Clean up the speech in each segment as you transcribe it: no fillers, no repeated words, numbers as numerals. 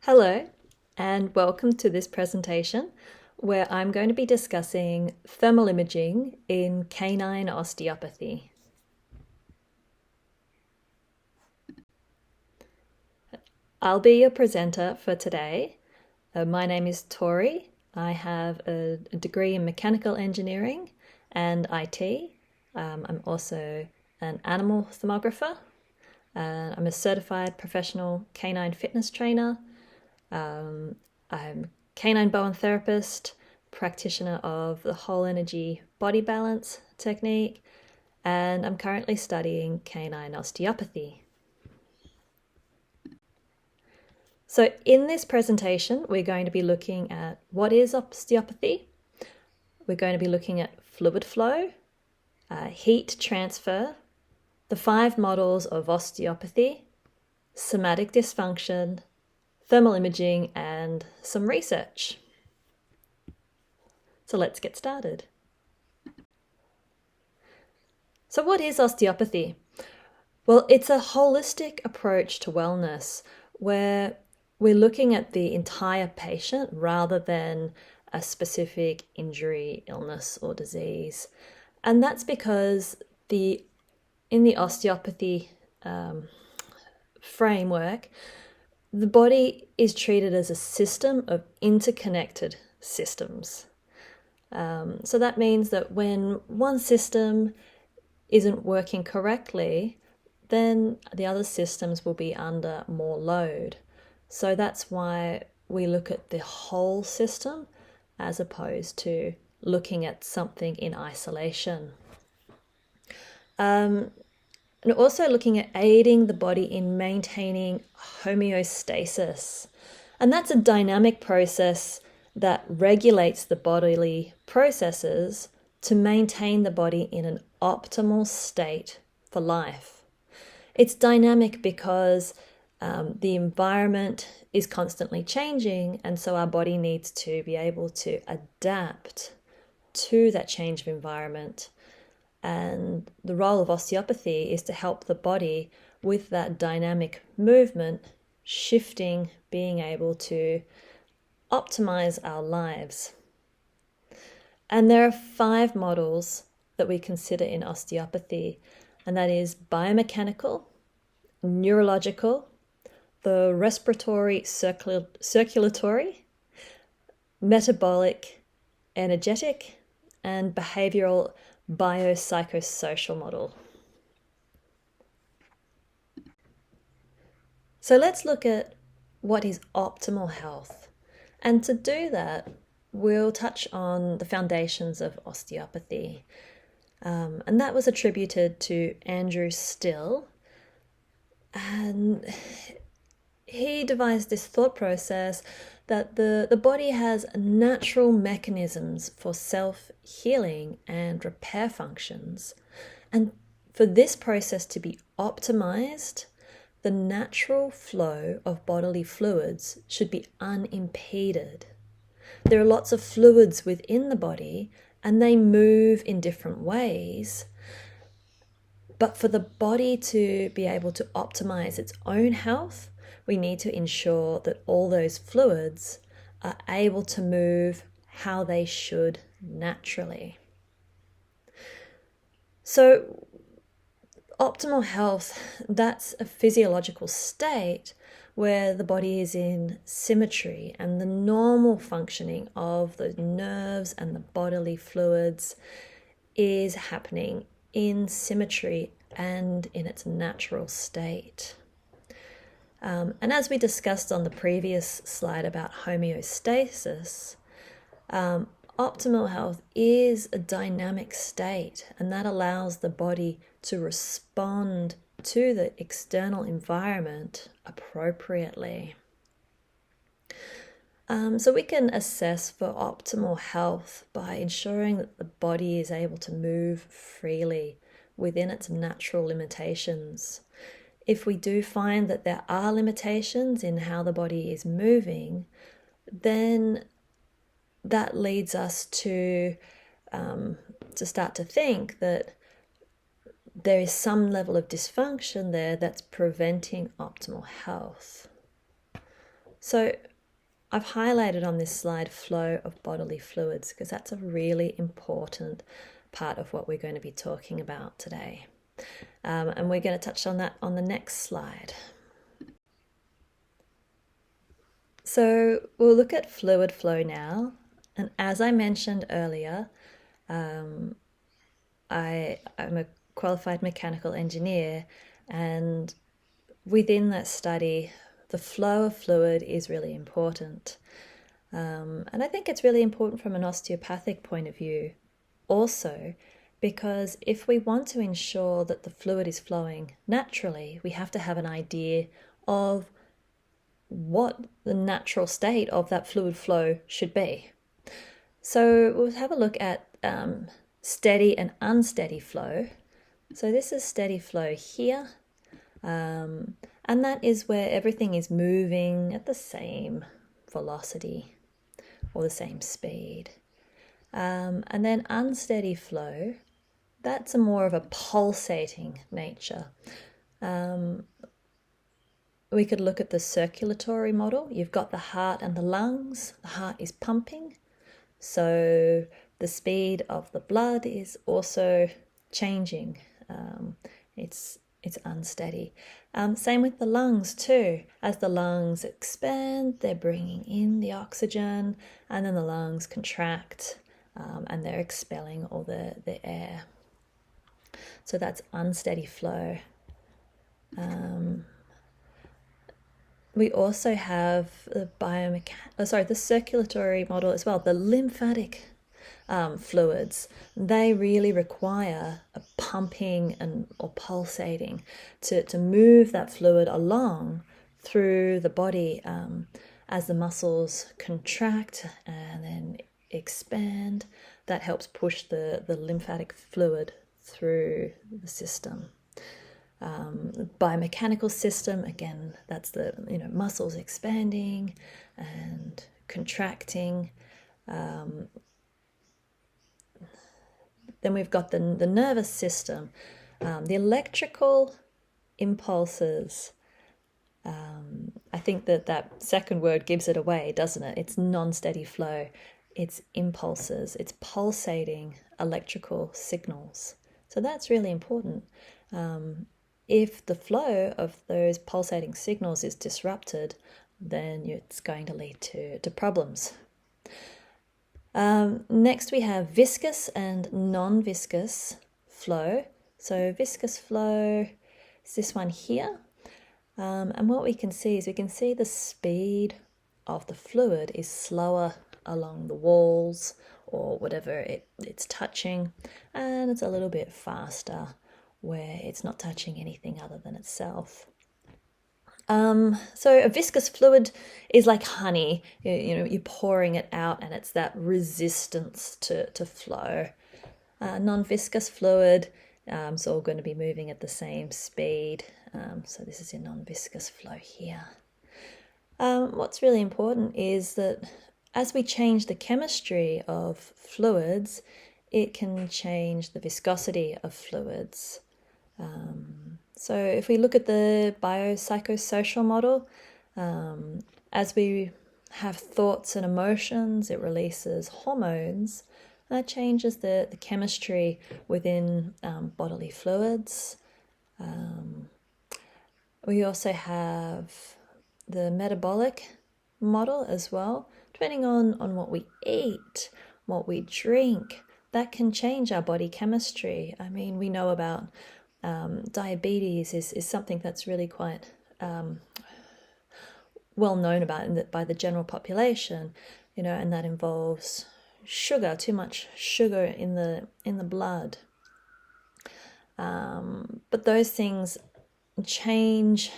Hello, and welcome to this presentation where I'm going to be discussing thermal imaging in canine osteopathy. I'll be your presenter for today. My name is Tori. I have a degree in mechanical engineering and IT. I'm also an animal thermographer. I'm a certified professional canine fitness trainer. I'm a canine Bowen therapist, practitioner of the whole energy body balance technique, and I'm currently studying canine osteopathy. So in this presentation, we're going to be looking at what is osteopathy. We're going to be looking at fluid flow, heat transfer, the 5 models of osteopathy, somatic dysfunction, thermal imaging, and some research. So let's get started. So what is osteopathy? Well, it's a holistic approach to wellness where we're looking at the entire patient rather than a specific injury, illness, or disease. And that's because in the osteopathy framework, the body is treated as a system of interconnected systems. So that means that when one system isn't working correctly, then the other systems will be under more load. So that's why we look at the whole system as opposed to looking at something in isolation. And also looking at aiding the body in maintaining homeostasis. And that's a dynamic process that regulates the bodily processes to maintain the body in an optimal state for life. It's dynamic because the environment is constantly changing, and so our body needs to be able to adapt to that change of environment. And the role of osteopathy is to help the body with that dynamic movement, shifting, being able to optimize our lives. And there are 5 models that we consider in osteopathy, and that is biomechanical, neurological, the respiratory circulatory, metabolic, energetic, and behavioral biopsychosocial model. So let's look at what is optimal health. And to do that, we'll touch on the foundations of osteopathy. And that was attributed to Andrew Still. And he devised this thought process that the body has natural mechanisms for self-healing and repair functions. And for this process to be optimized, the natural flow of bodily fluids should be unimpeded. There are lots of fluids within the body, and they move in different ways. But for the body to be able to optimize its own health, we need to ensure that all those fluids are able to move how they should naturally. So optimal health, that's a physiological state where the body is in symmetry and the normal functioning of the nerves and the bodily fluids is happening in symmetry and in its natural state. And as we discussed on the previous slide about homeostasis, optimal health is a dynamic state, and that allows the body to respond to the external environment appropriately. So we can assess for optimal health by ensuring that the body is able to move freely within its natural limitations. If we do find that there are limitations in how the body is moving, then that leads us to start to think that there is some level of dysfunction there that's preventing optimal health. So I've highlighted on this slide flow of bodily fluids because that's a really important part of what we're going to be talking about today. And we're going to touch on that on the next slide. So we'll look at fluid flow now. And as I mentioned earlier, I'm a qualified mechanical engineer, and within that study, the flow of fluid is really important. And I think it's really important from an osteopathic point of view also, because if we want to ensure that the fluid is flowing naturally, we have to have an idea of what the natural state of that fluid flow should be. So we'll have a look at steady and unsteady flow. So this is steady flow here. And that is where everything is moving at the same velocity or the same speed. And then unsteady flow, that's a more of a pulsating nature. We could look at the circulatory model. You've got the heart and the lungs. The heart is pumping, so the speed of the blood is also changing. It's unsteady. Same with the lungs too. As the lungs expand, they're bringing in the oxygen, and then the lungs contract, and they're expelling all the air. So that's unsteady flow. We also have the circulatory model as well, the lymphatic fluids. They really require a pumping or pulsating to move that fluid along through the body as the muscles contract and then expand. That helps push the lymphatic fluid through the system. Biomechanical system, again, that's the muscles expanding and contracting. Then we've got the nervous system, the electrical impulses. I think that second word gives it away, doesn't it? It's non-steady flow. It's impulses. It's pulsating electrical signals. So that's really important. If the flow of those pulsating signals is disrupted, then it's going to lead to problems. Next we have viscous and non-viscous flow. So viscous flow is this one here. And what we can see is the speed of the fluid is slower along the walls or whatever it's touching, and it's a little bit faster where it's not touching anything other than itself. So a viscous fluid is like honey. You're pouring it out and it's that resistance to flow. Non-viscous fluid, it's all going to be moving at the same speed. So this is your non-viscous flow here. What's really important is that as we change the chemistry of fluids, it can change the viscosity of fluids. So if we look at the biopsychosocial model, as we have thoughts and emotions, it releases hormones, and that changes the chemistry within bodily fluids. We also have the metabolic model as well. Depending on what we eat, what we drink, that can change our body chemistry. I mean, we know about diabetes is something that's really quite well known about by the general population, and that involves sugar, too much sugar in the blood. But those things change.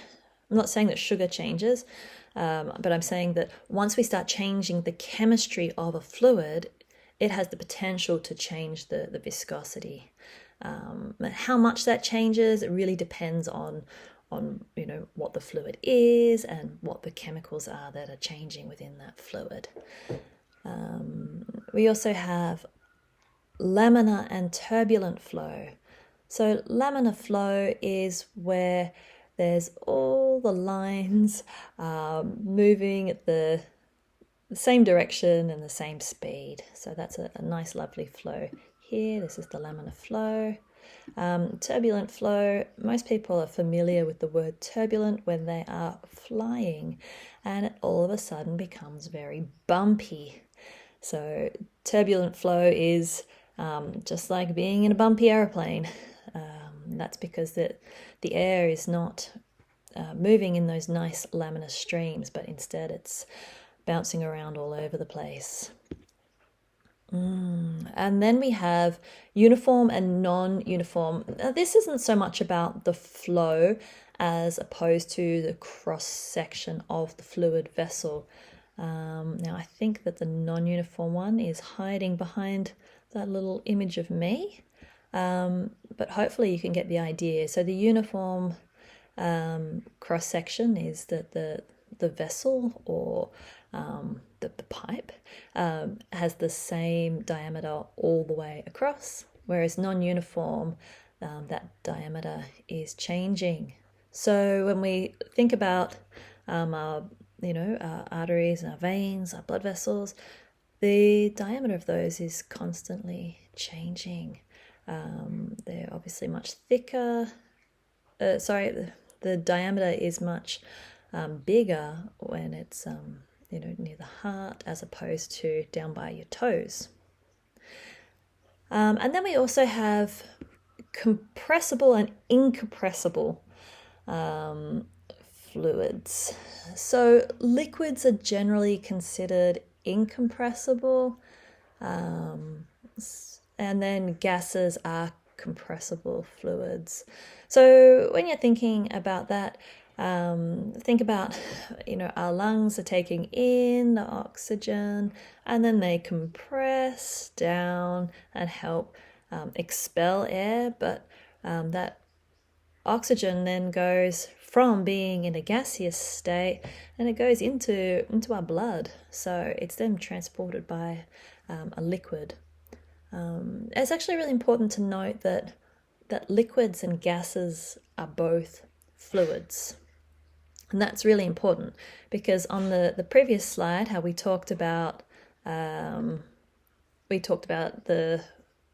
I'm not saying that sugar changes, but I'm saying that once we start changing the chemistry of a fluid, it has the potential to change the viscosity. How much that changes, it really depends on what the fluid is and what the chemicals are that are changing within that fluid. We also have laminar and turbulent flow. So laminar flow is where there's all the lines moving at the same direction and the same speed. So that's a nice, lovely flow here. This is the laminar flow. Turbulent flow, most people are familiar with the word turbulent when they are flying, and it all of a sudden becomes very bumpy. So turbulent flow is just like being in a bumpy aeroplane. That's because the air is not moving in those nice laminar streams, but instead it's bouncing around all over the place. And then we have uniform and non-uniform. Now, this isn't so much about the flow as opposed to the cross-section of the fluid vessel. Now, I think that the non-uniform one is hiding behind that little image of me, but hopefully you can get the idea. So the uniform cross-section is that the vessel or the pipe has the same diameter all the way across, whereas non-uniform, that diameter is changing. So when we think about our arteries, our veins, our blood vessels, the diameter of those is constantly changing. They're obviously much thicker. The diameter is much bigger when it's near the heart as opposed to down by your toes. And then we also have compressible and incompressible fluids. So liquids are generally considered incompressible, and then gases are compressible fluids. So when you're thinking about that, think about, our lungs are taking in the oxygen and then they compress down and help expel air, but that oxygen then goes from being in a gaseous state and it goes into our blood. So it's then transported by a liquid. It's actually really important to note that liquids and gases are both fluids. And that's really important because on the previous slide, how we talked about the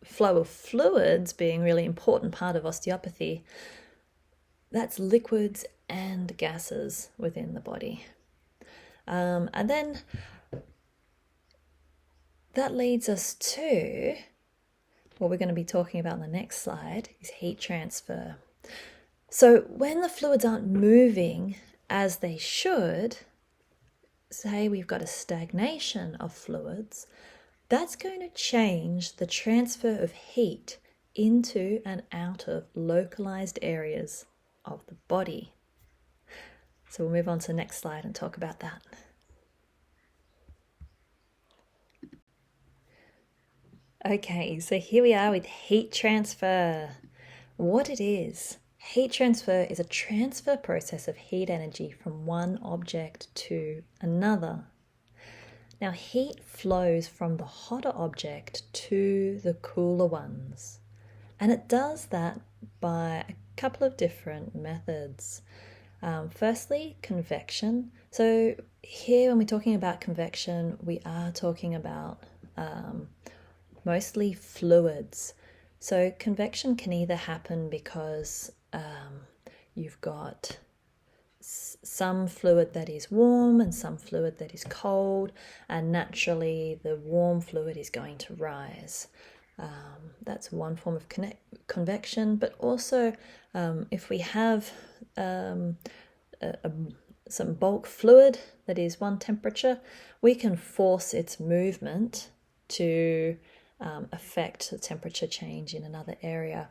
flow of fluids being a really important part of osteopathy. That's liquids and gases within the body. And then that leads us to what we're going to be talking about in the next slide is heat transfer. So when the fluids aren't moving as they should, say we've got a stagnation of fluids, that's going to change the transfer of heat into and out of localized areas of the body. So we'll move on to the next slide and talk about that. Okay, so here we are with heat transfer. What it is, heat transfer is a transfer process of heat energy from one object to another. Now, heat flows from the hotter object to the cooler ones, and it does that by a couple of different methods. Firstly, convection. So here when we're talking about convection, we are talking about mostly fluids. So convection can either happen because you've got some fluid that is warm and some fluid that is cold, and naturally the warm fluid is going to rise. That's one form of convection, but also if we have some bulk fluid that is one temperature, we can force its movement to affect the temperature change in another area.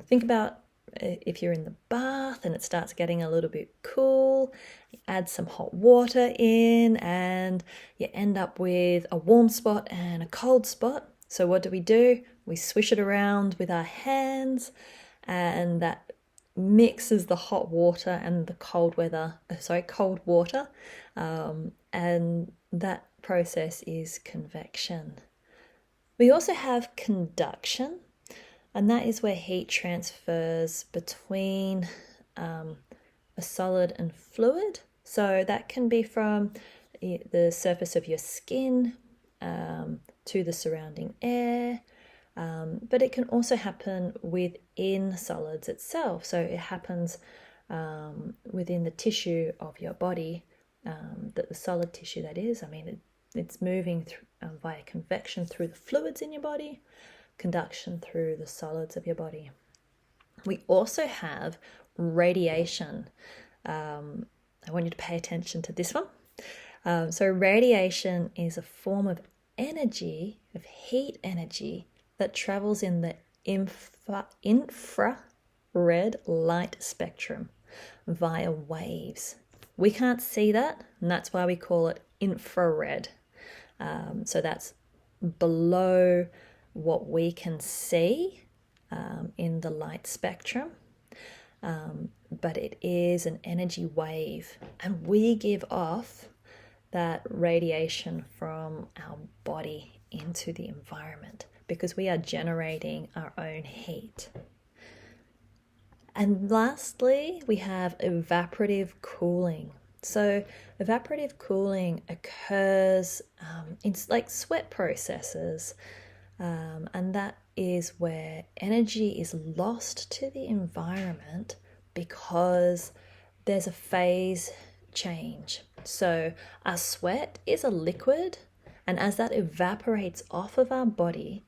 Think about if you're in the bath and it starts getting a little bit cool, you add some hot water in and you end up with a warm spot and a cold spot. So what do? We swish it around with our hands, and that mixes the hot water and the cold water, and that process is convection. We also have conduction, and that is where heat transfers between a solid and fluid. So that can be from the surface of your skin to the surrounding air, but it can also happen within solids itself. So it happens within the tissue of your body, the solid tissue that is. I mean, it's moving via convection through the fluids in your body, conduction through the solids of your body. We also have radiation. I want you to pay attention to this one. So radiation is a form of energy, of heat energy, that travels in the infrared light spectrum via waves. We can't see that, and that's why we call it infrared. So that's below what we can see in the light spectrum. But it is an energy wave, and we give off that radiation from our body into the environment because we are generating our own heat. And lastly, we have evaporative cooling. So evaporative cooling occurs in like sweat processes, and that is where energy is lost to the environment because there's a phase change. So our sweat is a liquid, and as that evaporates off of our body,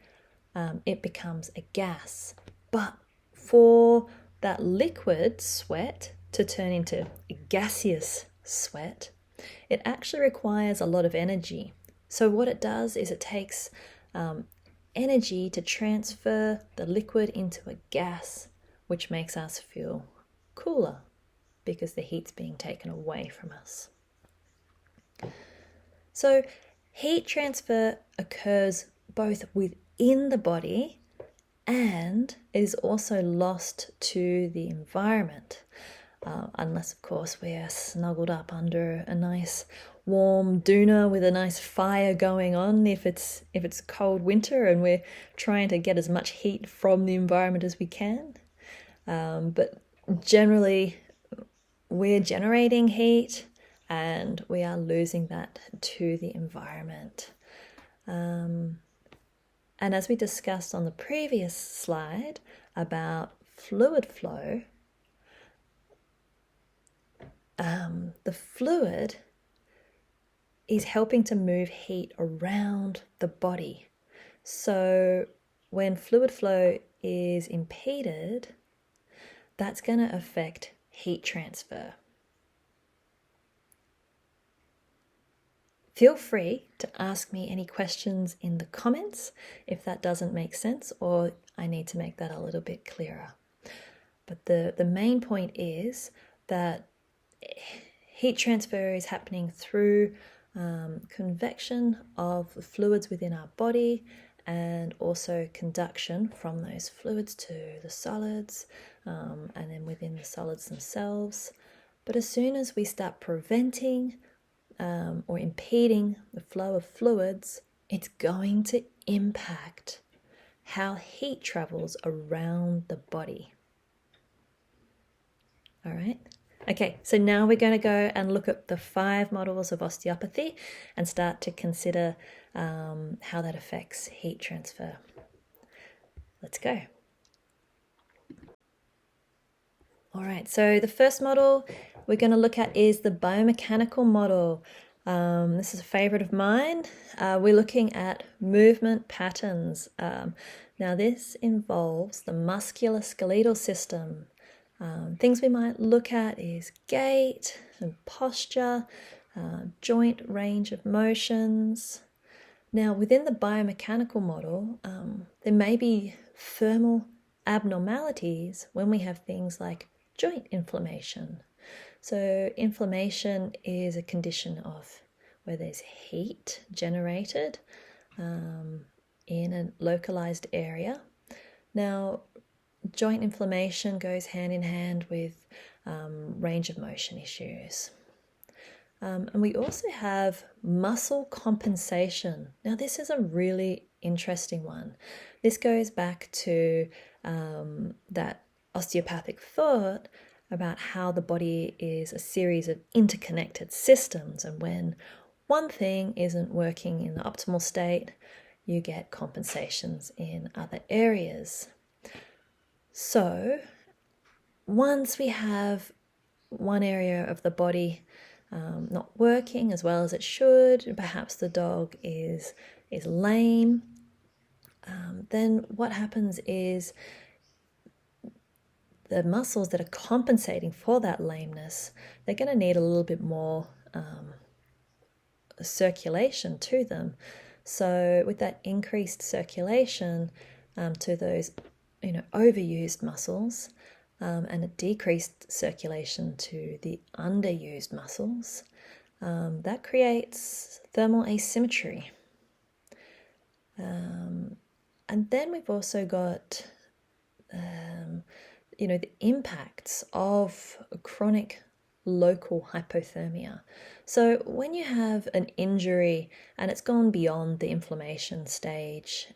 it becomes a gas. But for that liquid sweat to turn into gaseous sweat, it actually requires a lot of energy. So what it does is it takes energy to transfer the liquid into a gas, which makes us feel cooler because the heat's being taken away from us. So heat transfer occurs both within the body and is also lost to the environment, unless of course we are snuggled up under a nice warm doona with a nice fire going on. If it's cold winter and we're trying to get as much heat from the environment as we can, but generally we're generating heat and we are losing that to the environment. And as we discussed on the previous slide about fluid flow, the fluid is helping to move heat around the body. So when fluid flow is impeded, that's going to affect heat transfer. Feel free to ask me any questions in the comments if that doesn't make sense or I need to make that a little bit clearer. But the main point is that heat transfer is happening through convection of the fluids within our body and also conduction from those fluids to the solids and then within the solids themselves. But as soon as we start preventing or impeding the flow of fluids, it's going to impact how heat travels around the body. All right. Okay, so now we're going to go and look at the 5 models of osteopathy and start to consider how that affects heat transfer. Let's go. All right, so the first model we're going to look at is the biomechanical model. This is a favorite of mine. We're looking at movement patterns. Now this involves the musculoskeletal system. Things we might look at is gait and posture, joint range of motions. Now within the biomechanical model, there may be thermal abnormalities when we have things like joint inflammation. So inflammation is a condition of where there's heat generated in a localized area. Now, joint inflammation goes hand in hand with range of motion issues. And we also have muscle compensation. Now, this is a really interesting one. This goes back to that osteopathic thought about how the body is a series of interconnected systems, and when one thing isn't working in the optimal state, you get compensations in other areas. So once we have one area of the body not working as well as it should, perhaps the dog is lame, then what happens is the muscles that are compensating for that lameness, they're going to need a little bit more circulation to them. So with that increased circulation to those overused muscles, and a decreased circulation to the underused muscles, that creates thermal asymmetry. And then we've also got the impacts of chronic local hypothermia. So when you have an injury and it's gone beyond the inflammation stage,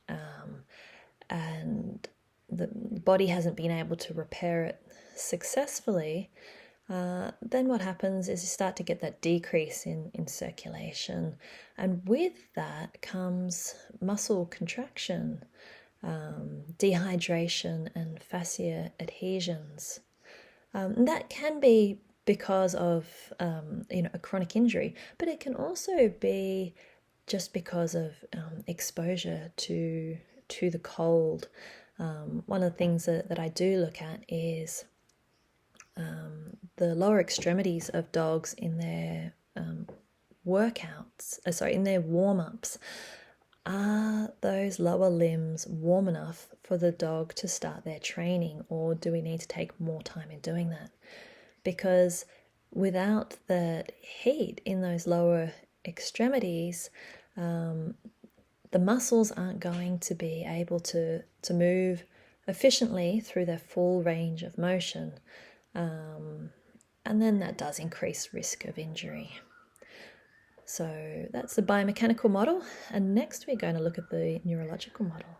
and the body hasn't been able to repair it successfully, then what happens is you start to get that decrease in circulation. And with that comes muscle contraction, dehydration, and fascia adhesions. And that can be because of a chronic injury, but it can also be just because of exposure to the cold. One of the things that I do look at is the lower extremities of dogs in their in their warm-ups. Are those lower limbs warm enough for the dog to start their training, or do we need to take more time in doing that? Because without the heat in those lower extremities, the muscles aren't going to be able to move efficiently through their full range of motion. And then that does increase risk of injury. So that's the biomechanical model. And next we're going to look at the neurological model.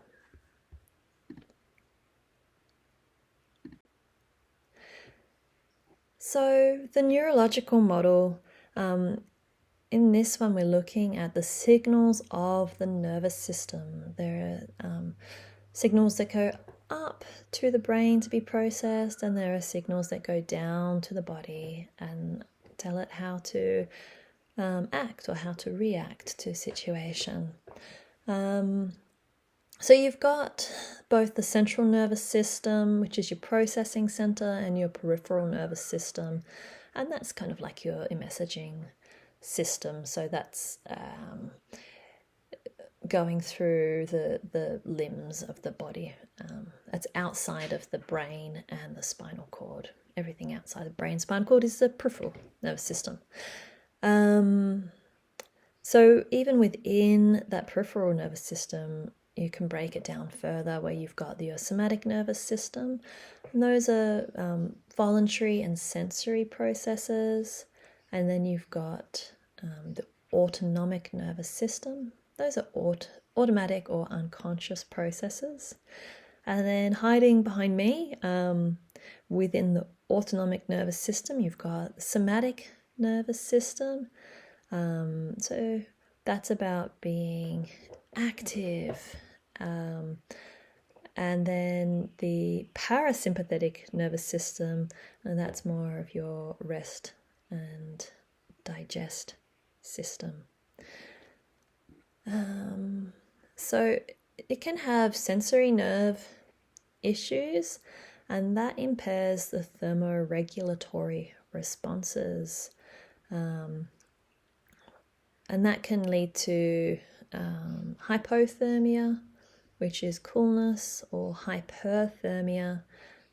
So the neurological model, in this one we're looking at the signals of the nervous system. There are signals that go up to the brain to be processed, and there are signals that go down to the body and tell it how to act or how to react to a situation. So you've got both the central nervous system, which is your processing center, and your peripheral nervous system, and that's kind of like your messaging system. So that's going through the limbs of the body. That's outside of the brain and the spinal cord. Everything outside the brain, spinal cord is the peripheral nervous system. So even within that peripheral nervous system, you can break it down further, where you've got the somatic nervous system, and those are voluntary and sensory processes. And then you've got the autonomic nervous system. Those are automatic or unconscious processes. And then hiding behind me, within the autonomic nervous system, you've got the somatic nervous system. So that's about being active. And then the parasympathetic nervous system, and that's more of your rest and digest system. So it can have sensory nerve issues, and that impairs the thermoregulatory responses. And that can lead to hypothermia, which is coolness, or hyperthermia,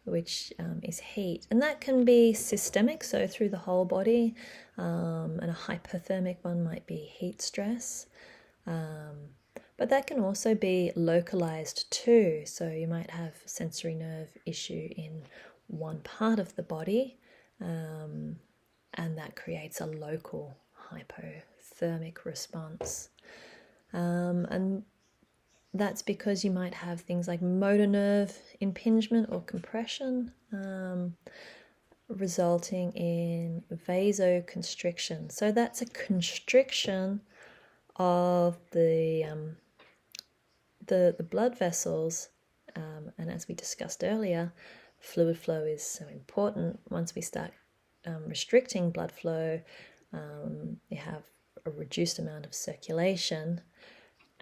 which is heat. And that can be systemic, so through the whole body, and a hypothermic one might be heat stress. But that can also be localized too. So you might have sensory nerve issue in one part of the body, and that creates a local hypothermic response. And that's because you might have things like motor nerve impingement or compression, resulting in vasoconstriction. So that's a constriction of the blood vessels, and as we discussed earlier, fluid flow is so important. Once we start restricting blood flow, you have a reduced amount of circulation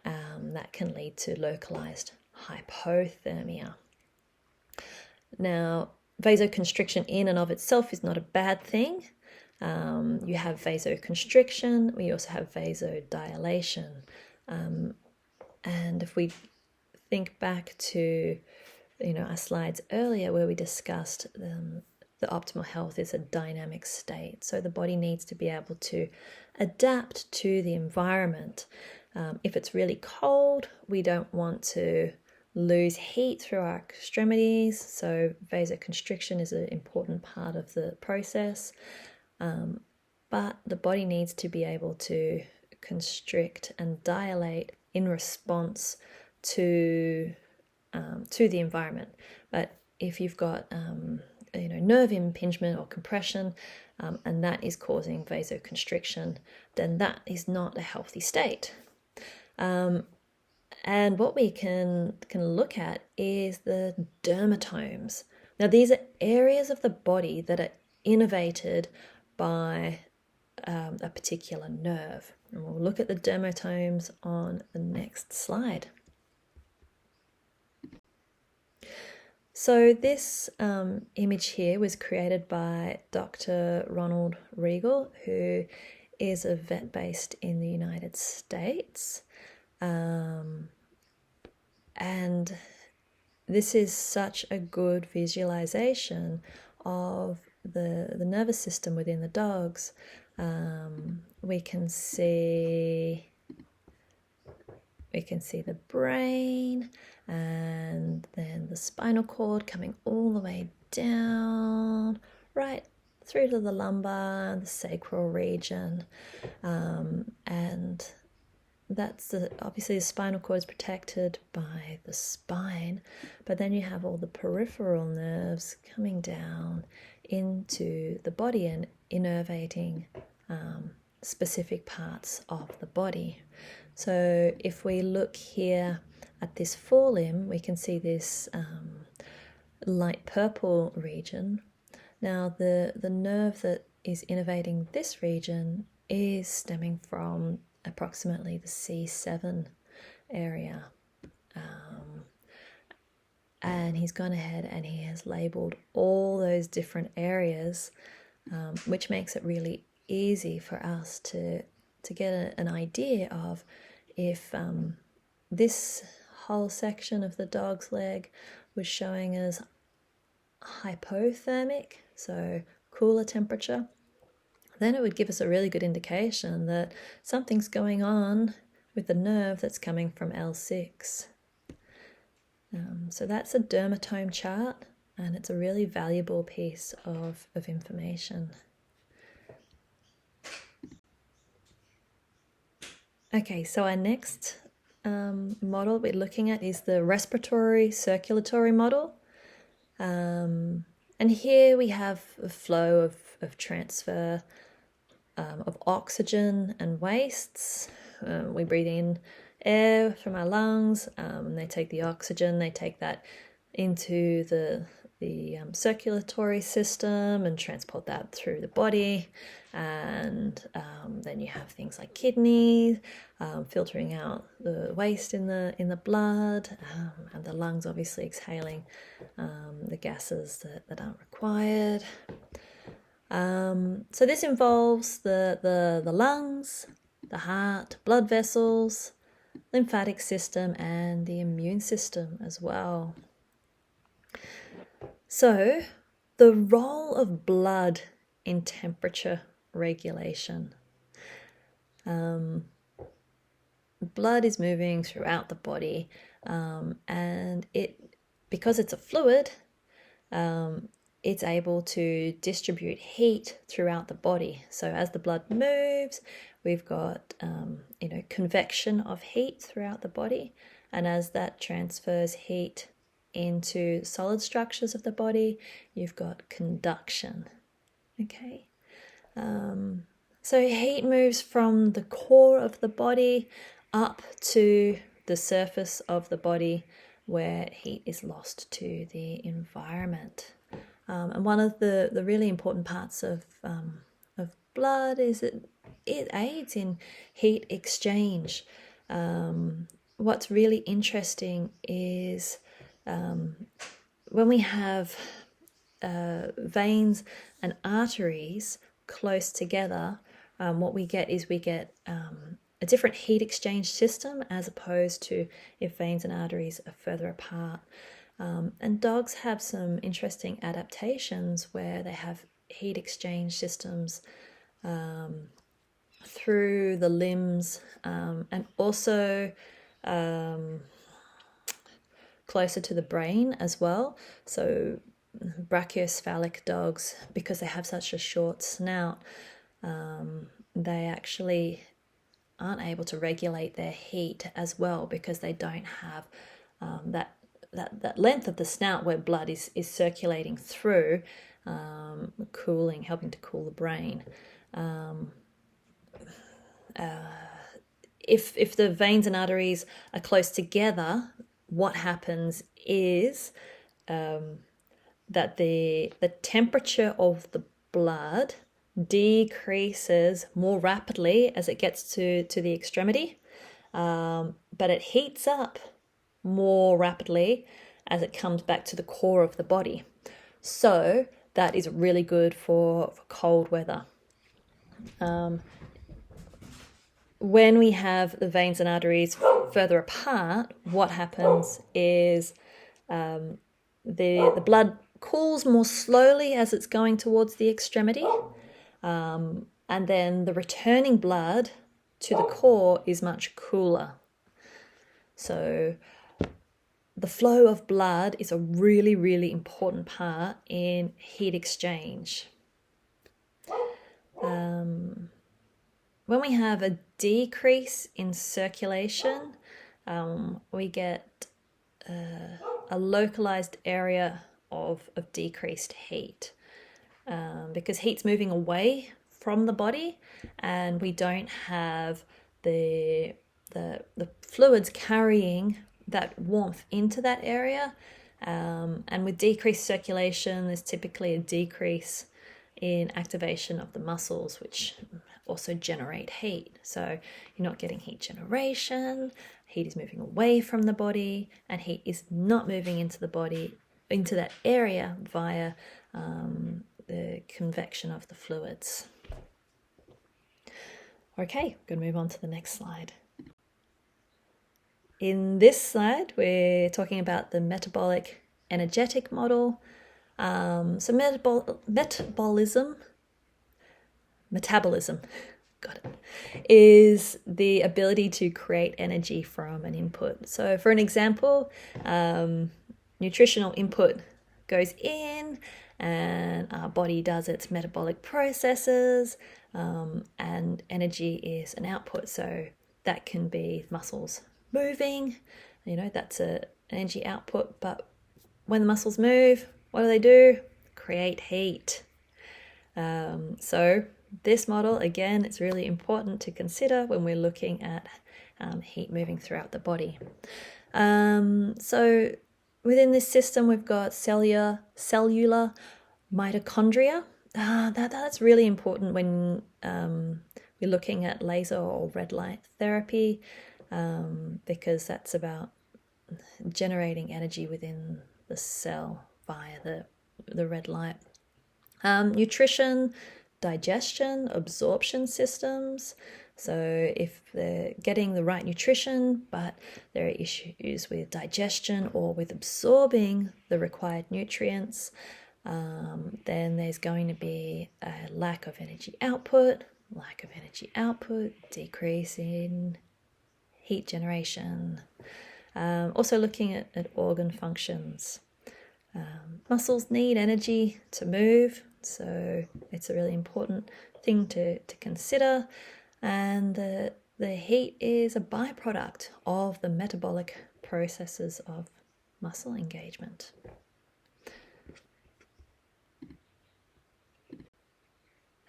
that can lead to localized hypothermia. Now, vasoconstriction in and of itself is not a bad thing. You have vasoconstriction, we also have vasodilation. And if we think back to our slides earlier where we discussed the optimal health is a dynamic state. So the body needs to be able to adapt to the environment. If it's really cold, we don't want to lose heat through our extremities. So vasoconstriction is an important part of the process. But the body needs to be able to constrict and dilate in response to the environment. But if you've got nerve impingement or compression, and that is causing vasoconstriction, then that is not a healthy state. And what we can look at is the dermatomes. Now, these are areas of the body that are innervated by a particular nerve. And we'll look at the dermatomes on the next slide. So this image here was created by Dr. Ronald Riegel, who is a vet based in the United States. And this is such a good visualization of the nervous system within the dogs. We can see the brain, and then the spinal cord coming all the way down, right through to the lumbar, the sacral region, and that's obviously the spinal cord is protected by the spine, but then you have all the peripheral nerves coming down into the body and innervating specific parts of the body. So if we look here at this forelimb, we can see this light purple region. Now the nerve that is innervating this region is stemming from approximately the C7 area. And he's gone ahead and he has labeled all those different areas, which makes it really easy for us to get an idea of if this whole section of the dog's leg was showing as hypothermic, so cooler temperature, then it would give us a really good indication that something's going on with the nerve that's coming from L6. So that's a dermatome chart, and it's a really valuable piece of information. Okay, so our next model we're looking at is the respiratory circulatory model. And here we have a flow of transfer of oxygen and wastes. We breathe in air from our lungs, they take the oxygen, they take that into the circulatory system and transport that through the body, and then you have things like kidneys filtering out the waste in the blood, and the lungs obviously exhaling the gases that aren't required. So this involves the lungs, the heart, blood vessels, lymphatic system, and the immune system as well. So the role of blood in temperature regulation. Blood is moving throughout the body, and because it's a fluid, it's able to distribute heat throughout the body. So as the blood moves, we've got convection of heat throughout the body, and as that transfers heat into solid structures of the body, you've got conduction. Okay. So heat moves from the core of the body up to the surface of the body, where heat is lost to the environment. And one of the really important parts of blood is that it aids in heat exchange. What's really interesting is when we have veins and arteries close together, what we get is a different heat exchange system as opposed to if veins and arteries are further apart. And dogs have some interesting adaptations where they have heat exchange systems through the limbs and also closer to the brain as well. So brachiocephalic dogs, because they have such a short snout, they actually aren't able to regulate their heat as well because they don't have that length of the snout where blood is circulating through, helping to cool the brain. If the veins and arteries are close together, what happens is that the temperature of the blood decreases more rapidly as it gets to the extremity, but it heats up more rapidly as it comes back to the core of the body. So that is really good for cold weather. When we have the veins and arteries further apart, what happens is the blood cools more slowly as it's going towards the extremity, and then the returning blood to the core is much cooler. So the flow of blood is a really, really important part in heat exchange. When we have a decrease in circulation, we get a localized area of decreased heat, because heat's moving away from the body and we don't have the fluids carrying that warmth into that area, and with decreased circulation there's typically a decrease in activation of the muscles, which also generate heat. So you're not getting heat generation, heat is moving away from the body, and heat is not moving into the body, into that area via the convection of the fluids. Okay, I'm going to move on to the next slide. In this slide, we're talking about the metabolic energetic model. So metabolism, got it, is the ability to create energy from an input. So for an example, nutritional input goes in and our body does its metabolic processes, and energy is an output. So that can be muscles moving, that's an energy output. But when the muscles move, what do? Create heat. So this model, again, it's really important to consider when we're looking at heat moving throughout the body. So within this system, we've got cellular mitochondria. That's really important when we're looking at laser or red light therapy, because that's about generating energy within the cell via the red light. Nutrition, digestion, absorption systems. So if they're getting the right nutrition, but there are issues with digestion or with absorbing the required nutrients, then there's going to be a lack of energy output, decrease in heat generation. Also looking at organ functions. Muscles need energy to move, so it's a really important thing to consider. And the heat is a byproduct of the metabolic processes of muscle engagement.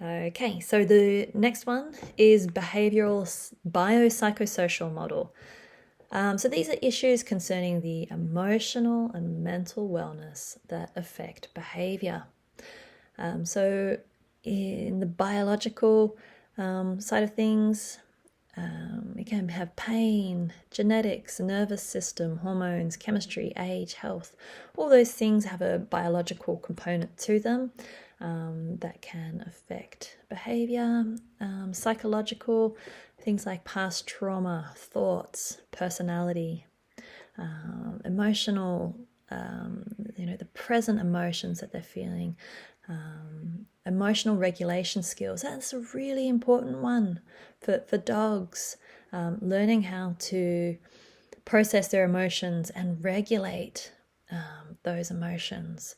Okay, so the next one is behavioral biopsychosocial model. So these are issues concerning the emotional and mental wellness that affect behavior. So in the biological side of things, we can have pain, genetics, nervous system, hormones, chemistry, age, health. All those things have a biological component to them that can affect behavior. Psychological, things like past trauma, thoughts, personality, emotional, the present emotions that they're feeling, emotional regulation skills. That's a really important one for dogs, learning how to process their emotions and regulate those emotions.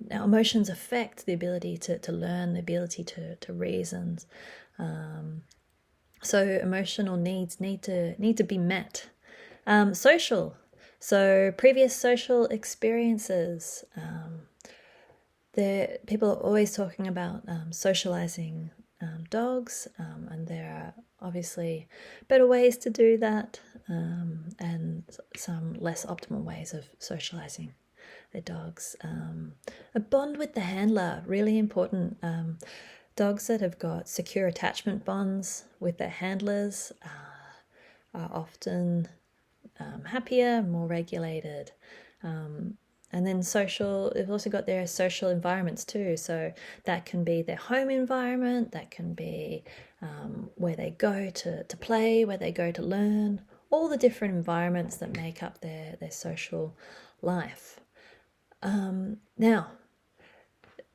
Now, emotions affect the ability to learn, the ability to reason. So emotional needs need to be met. Social. So previous social experiences. People are always talking about socializing dogs, and there are obviously better ways to do that, and some less optimal ways of socializing their dogs. A bond with the handler, really important. Dogs that have got secure attachment bonds with their handlers are often happier, more regulated. And then social, they've also got their social environments too. So that can be their home environment, that can be where they go to play, where they go to learn, all the different environments that make up their social life. Now,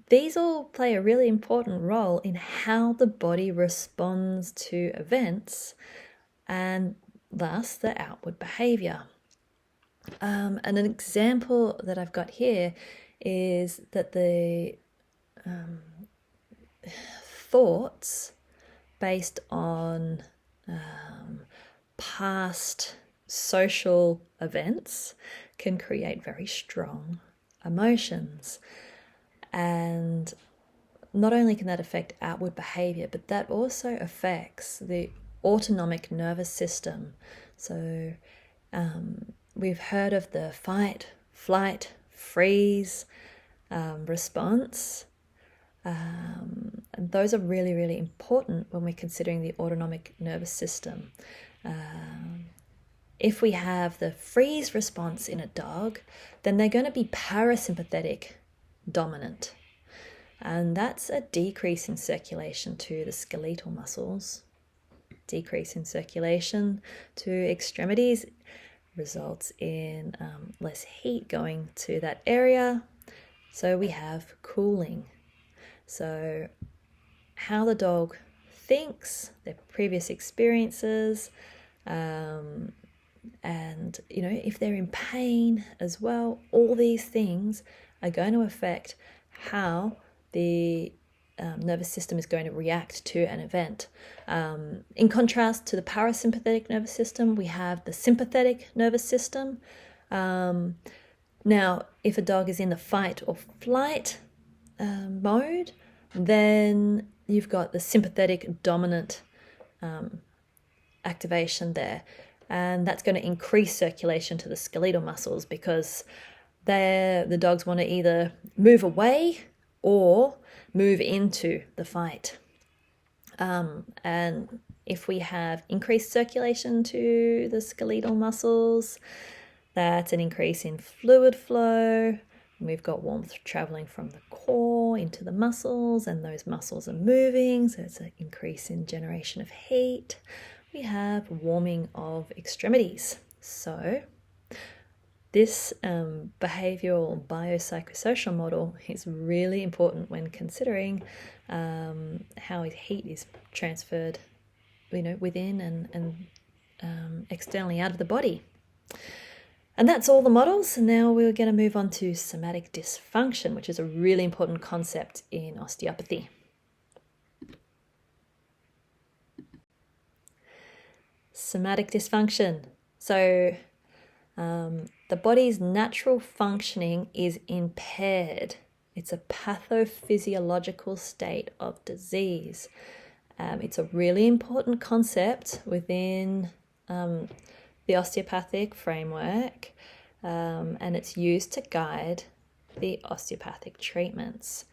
these all play a really important role in how the body responds to events and thus the outward behavior. And an example that I've got here is that the thoughts based on past social events can create very strong emotions. And not only can that affect outward behavior, but that also affects the autonomic nervous system. So we've heard of the fight, flight, freeze response. And those are really, really important when we're considering the autonomic nervous system. If we have the freeze response in a dog, then they're going to be parasympathetic dominant. And that's a decrease in circulation to the skeletal muscles. Decrease in circulation to extremities results in less heat going to that area. So we have cooling. So how the dog thinks, their previous experiences, and if they're in pain as well, all these things are going to affect how the nervous system is going to react to an event. In contrast to the parasympathetic nervous system, we have the sympathetic nervous system. Now, if a dog is in the fight or flight mode, then you've got the sympathetic dominant activation there. And that's going to increase circulation to the skeletal muscles because the dogs want to either move away or move into the fight. And if we have increased circulation to the skeletal muscles, that's an increase in fluid flow. We've got warmth traveling from the core into the muscles, and those muscles are moving, so it's an increase in generation of heat. We have warming of extremities. So this behavioral biopsychosocial model is really important when considering how heat is transferred, within and externally out of the body. And that's all the models. And now we're going to move on to somatic dysfunction, which is a really important concept in osteopathy. Somatic dysfunction. So the body's natural functioning is impaired. It's a pathophysiological state of disease. It's a really important concept within the osteopathic framework, and it's used to guide the osteopathic treatments.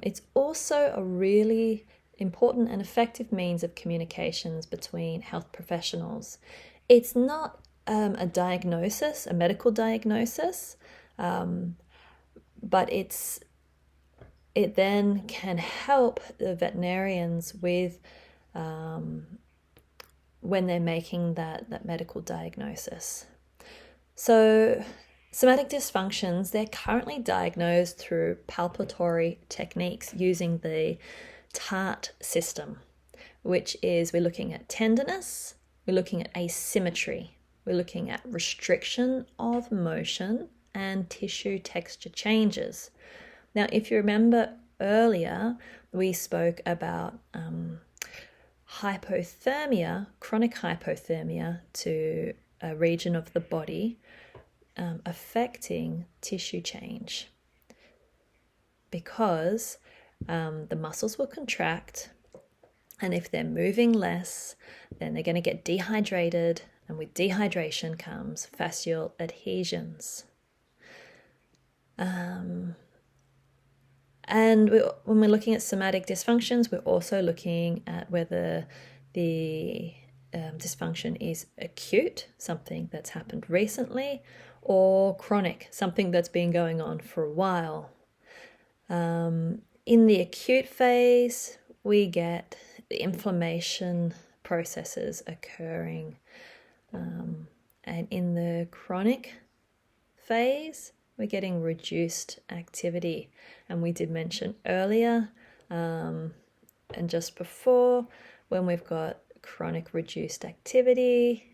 It's also a really important and effective means of communications between health professionals. It's not a diagnosis, a medical diagnosis, but it then can help the veterinarians with when they're making that medical diagnosis. So somatic dysfunctions, they're currently diagnosed through palpatory techniques using the TART system, which is we're looking at tenderness, we're looking at asymmetry, we're looking at restriction of motion and tissue texture changes. Now, if you remember earlier, we spoke about hypothermia, chronic hypothermia to a region of the body affecting tissue change, because the muscles will contract, and if they're moving less, then they're going to get dehydrated, and with dehydration comes fascial adhesions. And when we're looking at somatic dysfunctions, we're also looking at whether the dysfunction is acute, something that's happened recently, or chronic, something that's been going on for a while. In the acute phase, we get the inflammation processes occurring. And in the chronic phase, we're getting reduced activity. And we did mention earlier and just before, when we've got chronic reduced activity,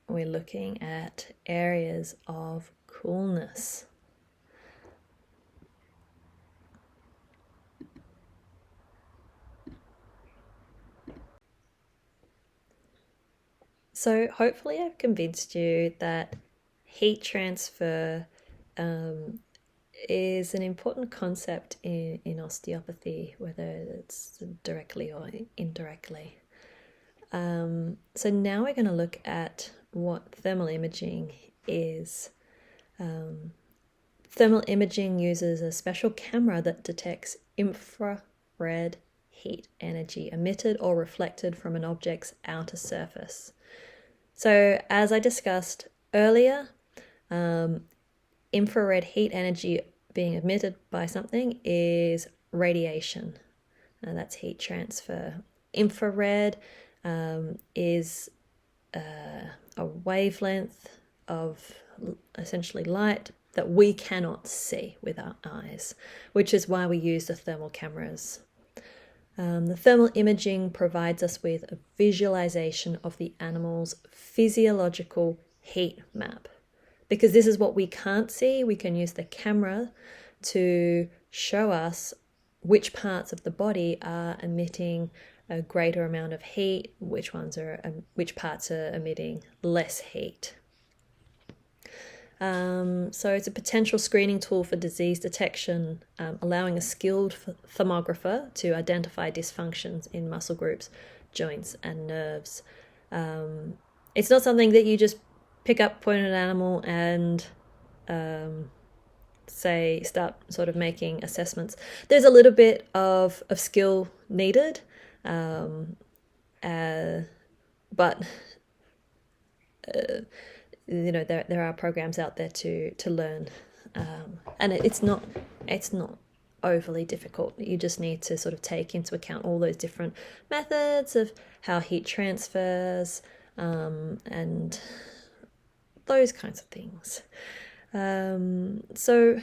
we're looking at areas of coolness. So hopefully I've convinced you that heat transfer is an important concept in osteopathy, whether it's directly or indirectly. So now we're going to look at what thermal imaging is. Thermal imaging uses a special camera that detects infrared heat energy emitted or reflected from an object's outer surface. So as I discussed earlier, infrared heat energy being emitted by something is radiation, and that's heat transfer. Infrared is a wavelength of essentially light that we cannot see with our eyes, which is why we use the thermal cameras. The thermal imaging provides us with a visualization of the animal's physiological heat map. Because this is what we can't see, we can use the camera to show us which parts of the body are emitting a greater amount of heat, which parts are emitting less heat. So it's a potential screening tool for disease detection, allowing a skilled thermographer to identify dysfunctions in muscle groups, joints, and nerves. It's not something that you just pick up, point at an animal, and start sort of making assessments. There's a little bit of skill needed, but there are programs out there to learn, and it's not overly difficult. You just need to sort of take into account all those different methods of how heat transfers, and those kinds of things. So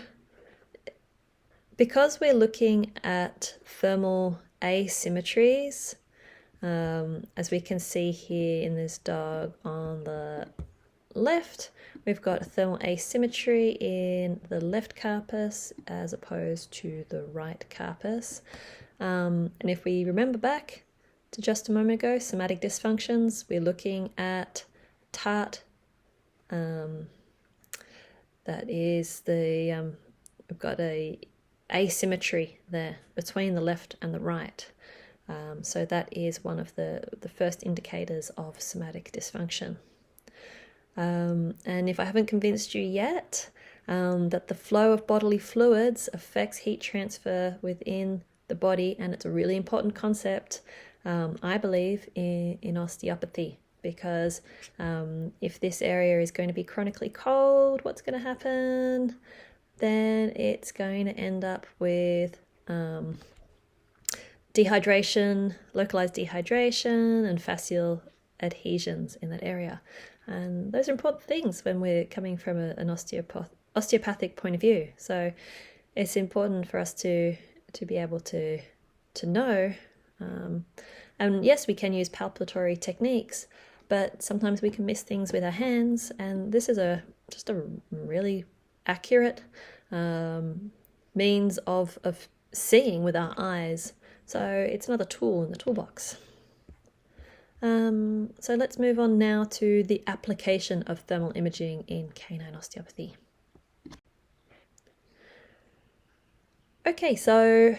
because we're looking at thermal asymmetries, as we can see here in this dog on the left, we've got a thermal asymmetry in the left carpus as opposed to the right carpus. And if we remember back to just a moment ago, somatic dysfunctions, we're looking at TART That is we've got a asymmetry there between the left and the right. So that is one of the first indicators of somatic dysfunction. And if I haven't convinced you yet that the flow of bodily fluids affects heat transfer within the body, and it's a really important concept, I believe, in osteopathy, because if this area is going to be chronically cold, what's going to happen? Then it's going to end up with dehydration, localized dehydration, and fascial adhesions in that area. And those are important things when we're coming from an osteopathic point of view. So it's important for us to be able to know. And yes, we can use palpatory techniques, but sometimes we can miss things with our hands. And this is just a really accurate means of seeing with our eyes. So it's another tool in the toolbox. So let's move on now to the application of thermal imaging in canine osteopathy. Okay, so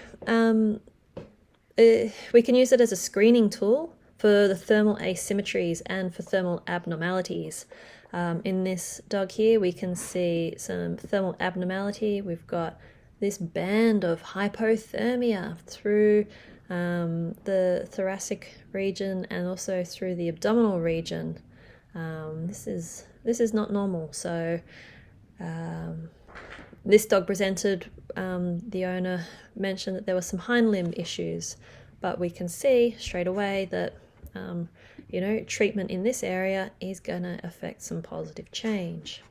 we can use it as a screening tool for the thermal asymmetries and for thermal abnormalities. In this dog here, we can see some thermal abnormality. We've got this band of hypothermia through the thoracic region and also through the abdominal region. This is not normal. So this dog presented, the owner mentioned that there were some hind limb issues, but we can see straight away that treatment in this area is going to affect some positive change.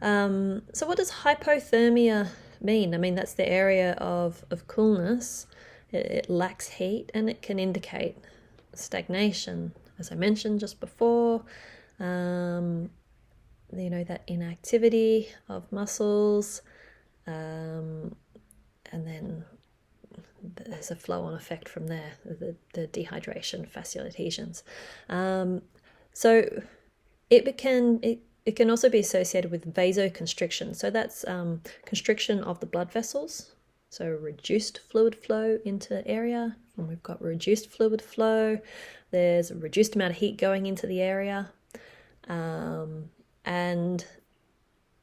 So what does hypothermia mean? I mean, that's the area of coolness. It lacks heat, and it can indicate stagnation, as I mentioned just before. That inactivity of muscles, and then there's a flow-on effect from there, the dehydration, fascial adhesions. So it can also be associated with vasoconstriction. So that's constriction of the blood vessels, so reduced fluid flow into the area. When we've got reduced fluid flow, there's a reduced amount of heat going into the area, and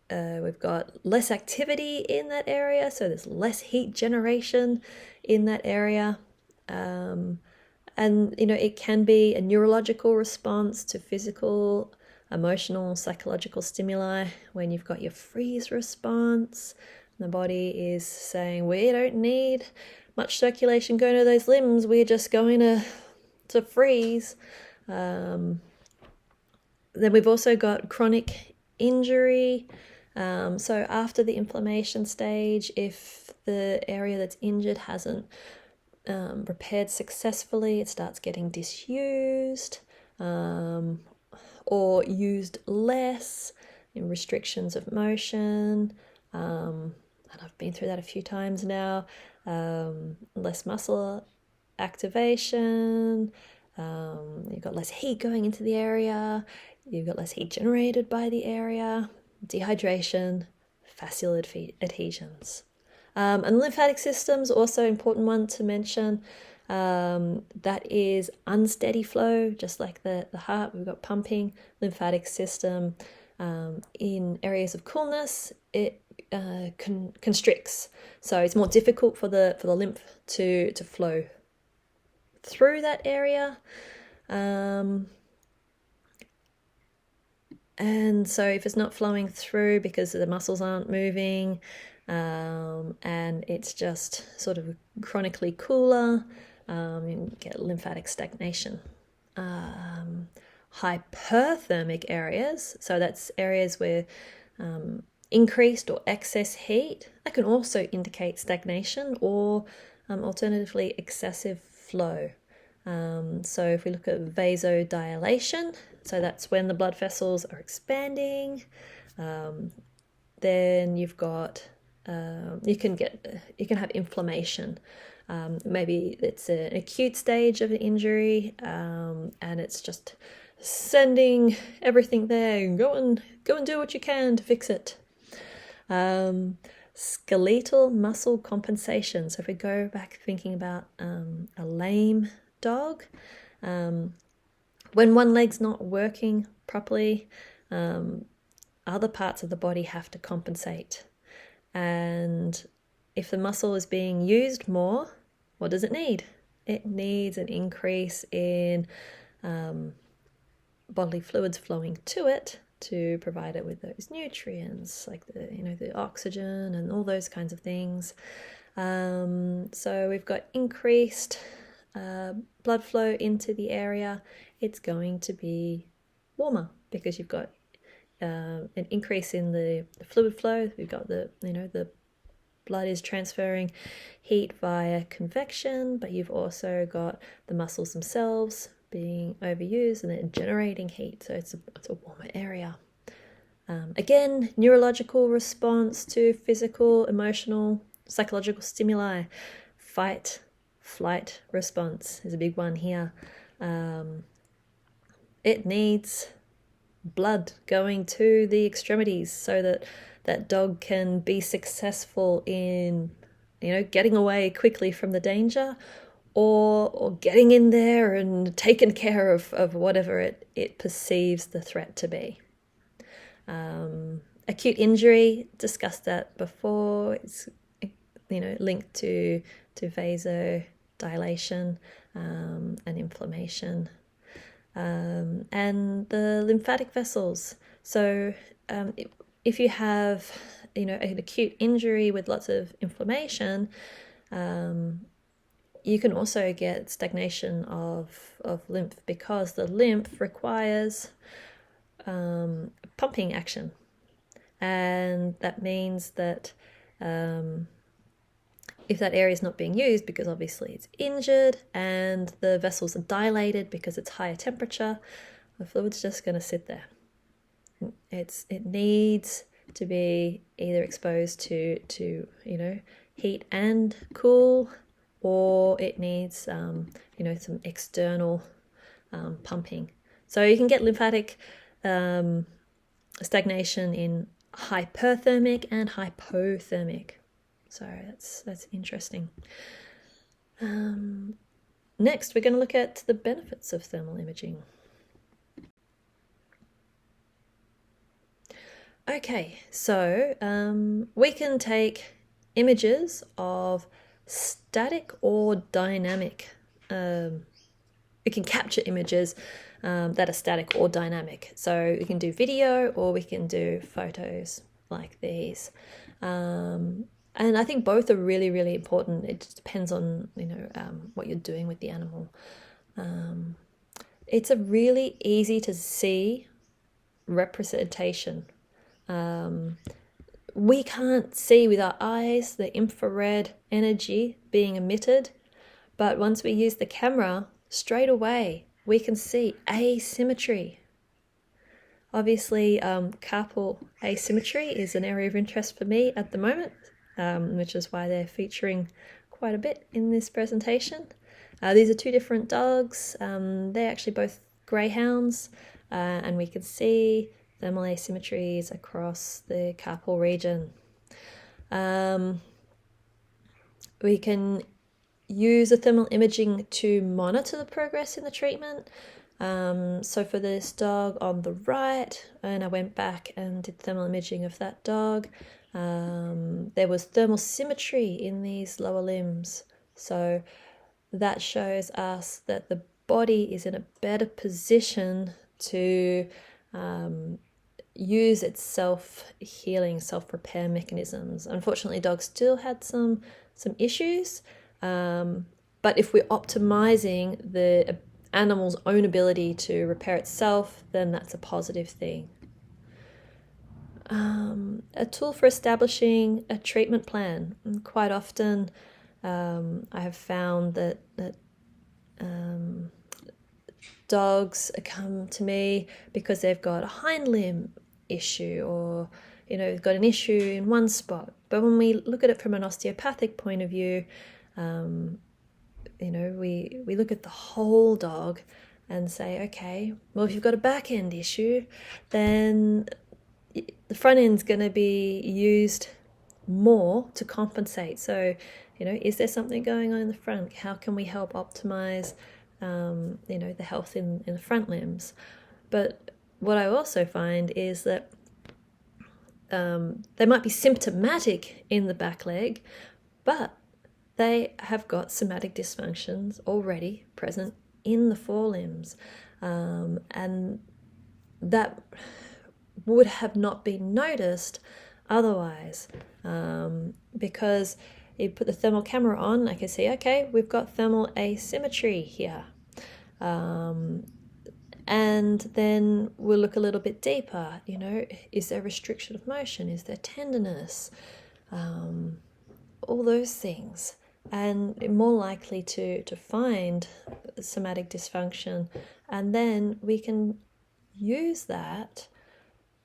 we've got less activity in that area, so there's less heat generation in that area. And it can be a neurological response to physical, emotional, psychological stimuli. When you've got your freeze response, the body is saying, we don't need much circulation going to those limbs, we're just going to freeze. Then we've also got chronic injury. So after the inflammation stage, if the area that's injured hasn't repaired successfully, it starts getting disused or used less, in restrictions of motion, and I've been through that a few times now. Less muscle activation, you've got less heat going into the area, you've got less heat generated by the area, dehydration, fascial adhesions. And the lymphatic system's also an important one to mention. That is unsteady flow, just like the heart. We've got pumping. Lymphatic system, in areas of coolness, it constricts, so it's more difficult for the lymph to flow through that area. And so if it's not flowing through because the muscles aren't moving, and it's just sort of chronically cooler, you get lymphatic stagnation. Hyperthermic areas, so that's areas where increased or excess heat, that can also indicate stagnation or alternatively excessive flow. So if we look at vasodilation, so that's when the blood vessels are expanding, then you've got you can have inflammation. Maybe it's an acute stage of an injury, and it's just sending everything there. Go and do what you can to fix it. Skeletal muscle compensation. So if we go back thinking about a lame dog, when one leg's not working properly, other parts of the body have to compensate. And if the muscle is being used more, what does it need? It needs an increase in bodily fluids flowing to it to provide it with those nutrients, like the oxygen and all those kinds of things. So we've got increased blood flow into the area. It's going to be warmer because you've got an increase in the fluid flow. We've got the blood is transferring heat via convection, but you've also got the muscles themselves being overused and they're generating heat, so it's a warmer area. Again, neurological response to physical, emotional, psychological stimuli. Fight, flight response is a big one here. It needs blood going to the extremities so that that dog can be successful in getting away quickly from the danger, or getting in there and taking care of whatever it perceives the threat to be. Acute injury, discussed that before. It's linked to vasodilation and inflammation, and the lymphatic vessels. So if you have an acute injury with lots of inflammation, you can also get stagnation of lymph, because the lymph requires pumping action, and that means that if that area is not being used, because obviously it's injured and the vessels are dilated because it's higher temperature, the fluid's just going to sit there. It needs to be either exposed to heat and cool, or it needs some external pumping. So you can get lymphatic stagnation in hyperthermic and hypothermic. So that's interesting. Next, we're going to look at the benefits of thermal imaging. Okay, so we can take images of static or dynamic. We can capture images that are static or dynamic. So we can do video, or we can do photos like these. And I think both are really, really important. It just depends on what you're doing with the animal. It's a really easy to see representation. We can't see with our eyes the infrared energy being emitted, but once we use the camera, straight away we can see asymmetry. Obviously, carpal asymmetry is an area of interest for me at the moment, which is why they're featuring quite a bit in this presentation. These are two different dogs. They're actually both greyhounds, and we can see thermal asymmetries across the carpal region. We can use the thermal imaging to monitor the progress in the treatment. So for this dog on the right, and I went back and did thermal imaging of that dog, there was thermal symmetry in these lower limbs. So that shows us that the body is in a better position to use its self-healing, self-repair mechanisms. Unfortunately, dogs still had some issues, but if we're optimizing the animal's own ability to repair itself, then that's a positive thing. A tool for establishing a treatment plan. And quite often I have found that dogs come to me because they've got a hind limb issue, or they've got an issue in one spot. But when we look at it from an osteopathic point of view, we look at the whole dog, and say, okay, well, if you've got a back end issue, then the front end's going to be used more to compensate. So, is there something going on in the front? How can we help optimize, the health in the front limbs? But what I also find is that they might be symptomatic in the back leg, but they have got somatic dysfunctions already present in the forelimbs, and that would have not been noticed otherwise, because you put the thermal camera on, I can see, okay, we've got thermal asymmetry here, and then we'll look a little bit deeper. Is there restriction of motion? Is there tenderness? All those things, and more likely to find somatic dysfunction, and then we can use that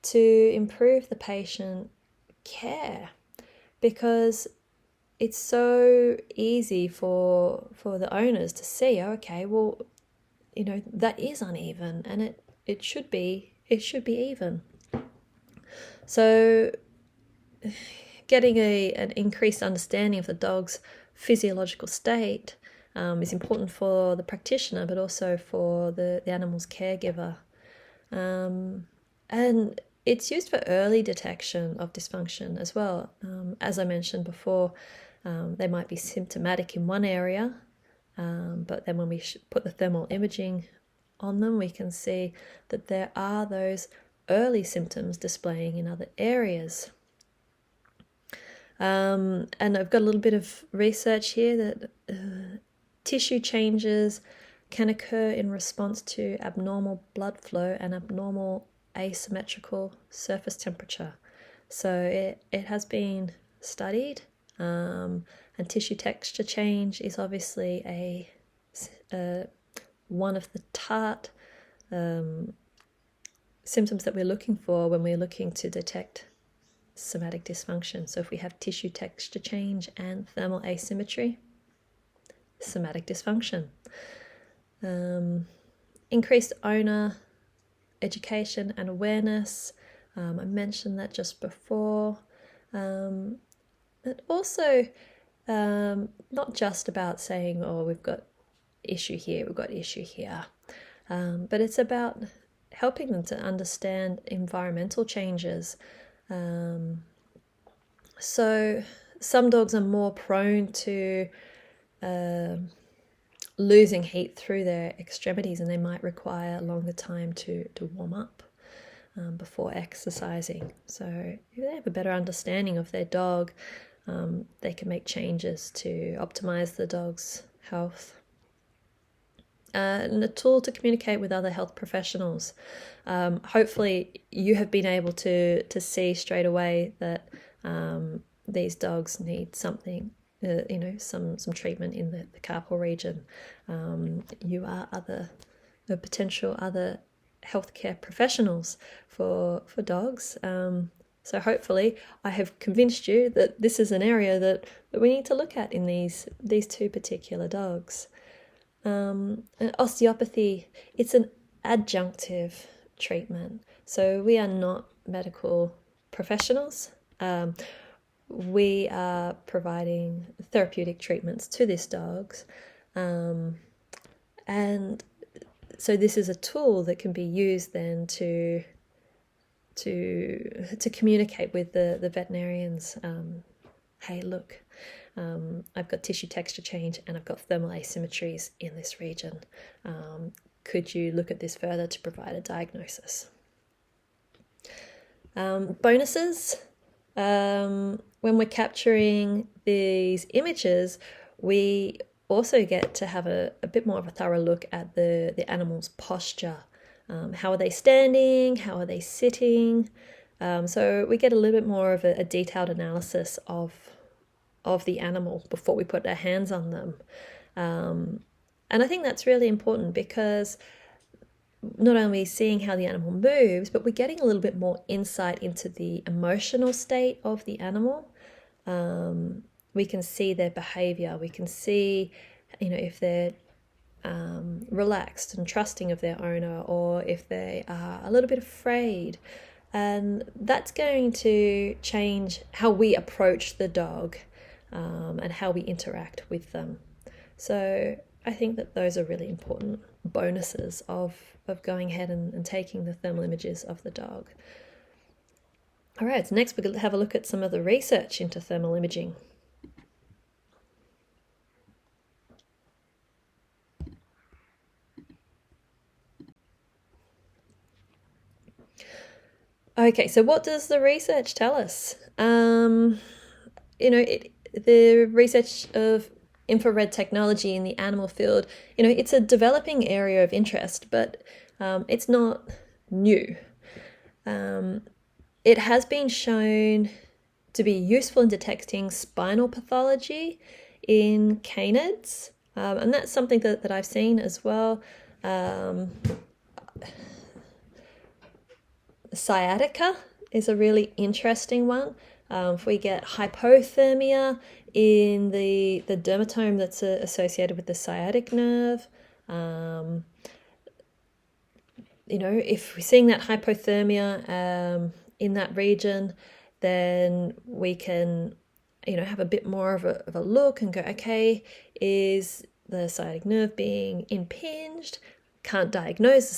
to improve the patient care, because it's so easy for the owners to see, okay, well, that is uneven, and it should be even. So getting an increased understanding of the dog's physiological state is important for the practitioner, but also for the animal's caregiver. And it's used for early detection of dysfunction as well. As I mentioned before, they might be symptomatic in one area, but then when we put the thermal imaging on them, we can see that there are those early symptoms displaying in other areas. And I've got a little bit of research here that tissue changes can occur in response to abnormal blood flow and abnormal asymmetrical surface temperature. So it has been studied, and tissue texture change is obviously one of the TART symptoms that we're looking for when we're looking to detect somatic dysfunction. So if we have tissue texture change and thermal asymmetry, somatic dysfunction. Increased owner education and awareness. I mentioned that just before. But also not just about saying, oh, we've got issue here, we've got issue here. But it's about helping them to understand environmental changes. So some dogs are more prone to losing heat through their extremities, and they might require a longer time to warm up before exercising. So if they have a better understanding of their dog, they can make changes to optimize the dog's health. And a tool to communicate with other health professionals. Hopefully you have been able to see straight away that these dogs need something, some treatment in the carpal region. You are potential other healthcare professionals for dogs. So hopefully I have convinced you that this is an area that we need to look at in these two particular dogs. Osteopathy, it's an adjunctive treatment. So we are not medical professionals. We are providing therapeutic treatments to these dogs. And so this is a tool that can be used then to communicate with the veterinarians. Hey, look, I've got tissue texture change and I've got thermal asymmetries in this region. Could you look at this further to provide a diagnosis? Bonuses. When we're capturing these images, we also get to have a bit more of a thorough look at the animal's posture. How are they standing? How are they sitting? So we get a little bit more of a detailed analysis of the animal before we put our hands on them. And I think that's really important, because not only seeing how the animal moves, but we're getting a little bit more insight into the emotional state of the animal. We can see their behavior. We can see, if they're relaxed and trusting of their owner, or if they are a little bit afraid. And that's going to change how we approach the dog and how we interact with them. So I think that those are really important bonuses of going ahead and taking the thermal images of the dog. All right, so next we're going to have a look at some of the research into thermal imaging. Okay, so what does the research tell us? The research of infrared technology in the animal field, it's a developing area of interest, but it's not new. It has been shown to be useful in detecting spinal pathology in canids, and that's something that I've seen as well. Sciatica is a really interesting one. If we get hypothermia in the dermatome that's associated with the sciatic nerve, if we're seeing that hypothermia in that region, then we can, have a bit more of a look and go, okay, is the sciatic nerve being impinged? Can't diagnose the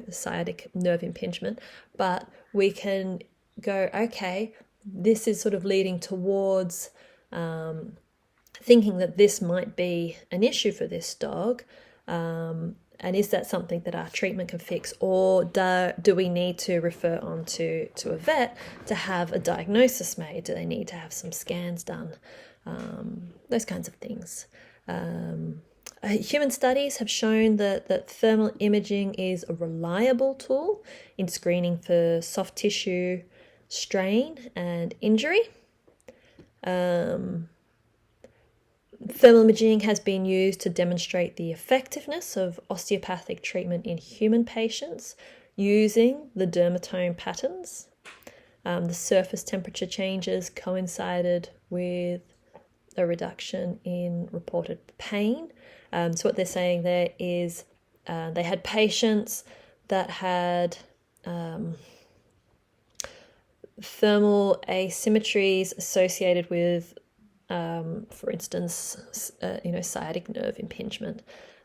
sciatic nerve impingement, but we can go, okay, this is sort of leading towards thinking that this might be an issue for this dog. And is that something that our treatment can fix, or do we need to refer on to a vet to have a diagnosis made? Do they need to have some scans done? Those kinds of things. Human studies have shown that thermal imaging is a reliable tool in screening for soft tissue strain and injury. Thermal imaging has been used to demonstrate the effectiveness of osteopathic treatment in human patients using the dermatome patterns. The surface temperature changes coincided with a reduction in reported pain. So what they're saying there is they had patients that had thermal asymmetries associated with, for instance, sciatic nerve impingement,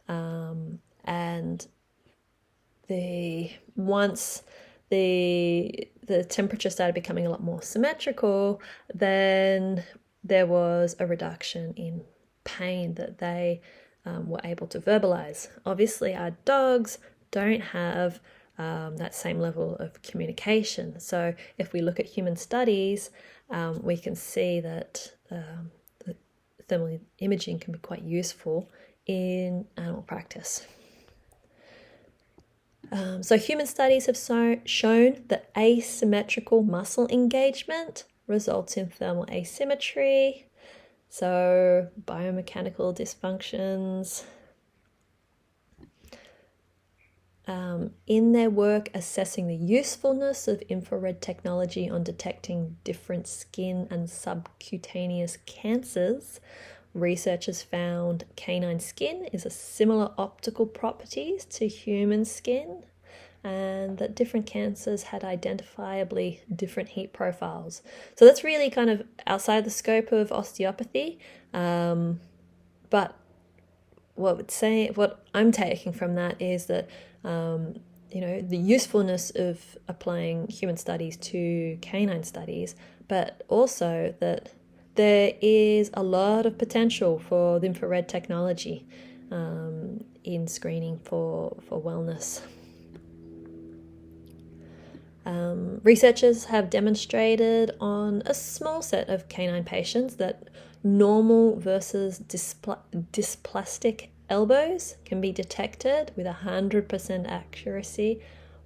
and once the temperature started becoming a lot more symmetrical, then there was a reduction in pain that they were able to verbalize. Obviously, our dogs don't have that same level of communication. So if we look at human studies, we can see that the thermal imaging can be quite useful in animal practice. So human studies have shown that asymmetrical muscle engagement results in thermal asymmetry, so biomechanical dysfunctions. In their work assessing the usefulness of infrared technology on detecting different skin and subcutaneous cancers, researchers found canine skin is a similar optical properties to human skin, and that different cancers had identifiably different heat profiles. So that's really kind of outside the scope of osteopathy, but what I'm taking from that is that the usefulness of applying human studies to canine studies, but also that there is a lot of potential for the infrared technology in screening for wellness. Researchers have demonstrated on a small set of canine patients that normal versus dysplastic elbows can be detected with 100% accuracy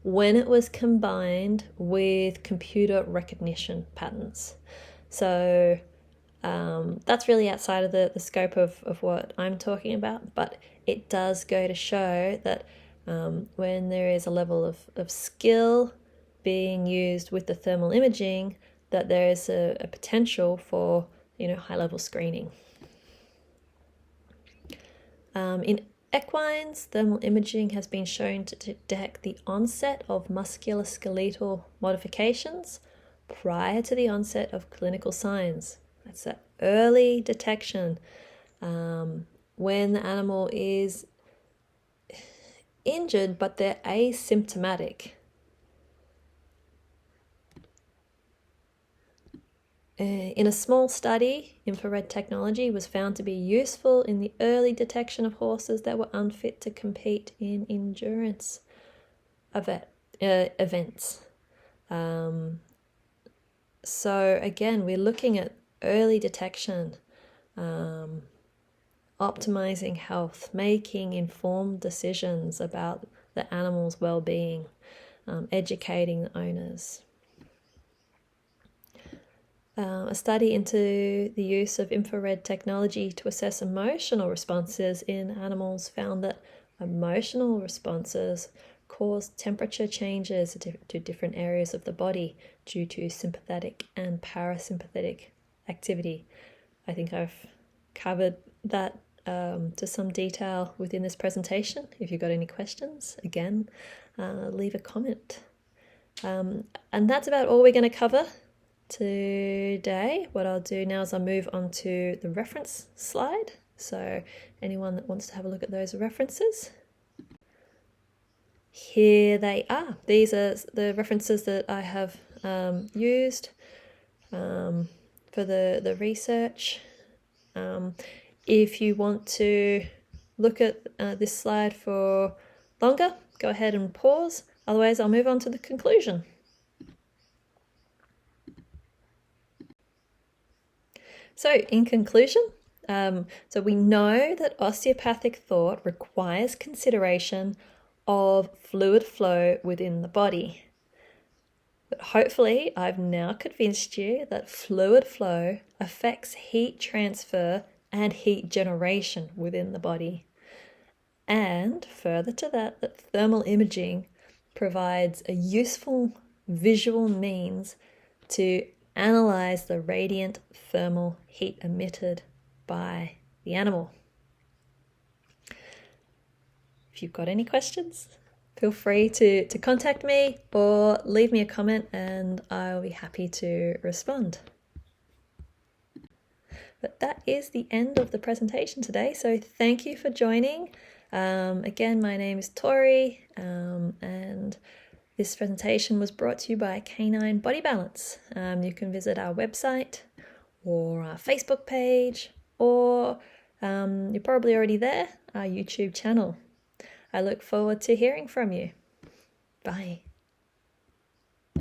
when it was combined with computer recognition patterns. So that's really outside of the scope of what I'm talking about, but it does go to show that when there is a level of skill being used with the thermal imaging, that there is a potential for high-level screening. In equines, thermal imaging has been shown to detect the onset of musculoskeletal modifications prior to the onset of clinical signs. That's that early detection when the animal is injured but they're asymptomatic. In a small study, infrared technology was found to be useful in the early detection of horses that were unfit to compete in endurance events. So again, we're looking at early detection, optimizing health, making informed decisions about the animal's well-being, educating the owners. A study into the use of infrared technology to assess emotional responses in animals found that emotional responses cause temperature changes to different areas of the body due to sympathetic and parasympathetic activity. I think I've covered that to some detail within this presentation. If you've got any questions, again, leave a comment. And that's about all we're going to cover today. What I'll do now is I'll move on to the reference slide. So anyone that wants to have a look at those references, here they are. These are the references that I have used for the research. If you want to look at this slide for longer, go ahead and pause. Otherwise, I'll move on to the conclusion. So in conclusion, so we know that osteopathic thought requires consideration of fluid flow within the body. But hopefully I've now convinced you that fluid flow affects heat transfer and heat generation within the body. And further to that, that thermal imaging provides a useful visual means to analyze the radiant thermal heat emitted by the animal. If you've got any questions, feel free to contact me or leave me a comment and I'll be happy to respond. But that is the end of the presentation today, so thank you for joining. Again, my name is Tori, and this presentation was brought to you by Canine Body Balance. You can visit our website or our Facebook page, or you're probably already there, our YouTube channel. I look forward to hearing from you. Bye.